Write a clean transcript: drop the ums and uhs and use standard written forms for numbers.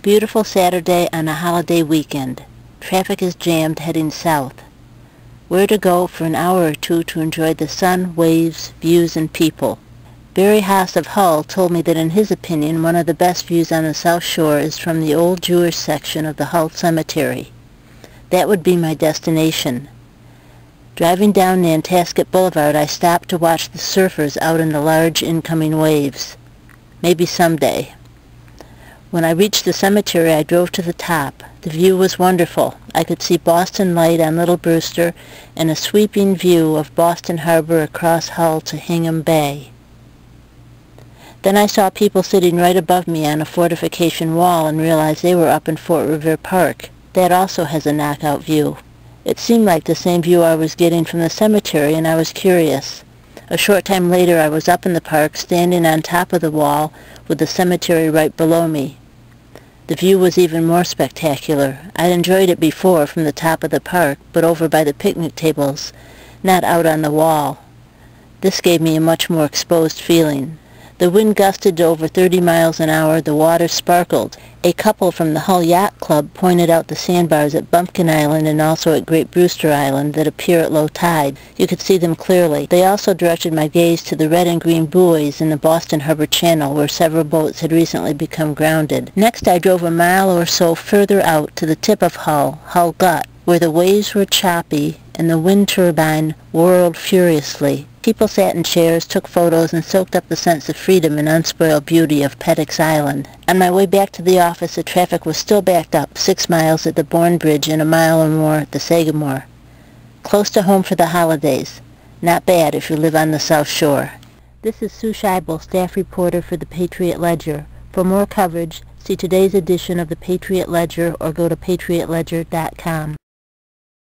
A beautiful Saturday on a holiday weekend. Traffic is jammed heading south. Where to go for an hour or two to enjoy the sun, waves, views, and people. Barry Haas of Hull told me that in his opinion one of the best views on the South Shore is from the old Jewish section of the Hull Cemetery. That would be my destination. Driving down Nantasket Boulevard, I stopped to watch the surfers out in the large incoming waves. Maybe someday. When I reached the cemetery, I drove to the top. The view was wonderful. I could see Boston Light on Little Brewster and a sweeping view of Boston Harbor across Hull to Hingham Bay. Then I saw people sitting right above me on a fortification wall and realized they were up in Fort Revere Park. That also has a knockout view. It seemed like the same view I was getting from the cemetery, and I was curious. A short time later I was up in the park, standing on top of the wall with the cemetery right below me. The view was even more spectacular. I'd enjoyed it before from the top of the park, but over by the picnic tables, not out on the wall. This gave me a much more exposed feeling. The wind gusted to over 30 miles an hour. The water sparkled. A couple from the Hull Yacht Club pointed out the sandbars at Bumpkin Island and also at Great Brewster Island that appear at low tide. You could see them clearly. They also directed my gaze to the red and green buoys in the Boston Harbor Channel where several boats had recently become grounded. Next I drove a mile or so further out to the tip of Hull, Hull Gut, where the waves were choppy and the wind turbine whirled furiously. People sat in chairs, took photos, and soaked up the sense of freedom and unspoiled beauty of Pettick's Island. On my way back to the office, the traffic was still backed up, 6 miles at the Bourne Bridge and a mile or more at the Sagamore. Close to home for the holidays. Not bad if you live on the South Shore. This is Sue Scheibel, staff reporter for the Patriot Ledger. For more coverage, see today's edition of the Patriot Ledger or go to patriotledger.com.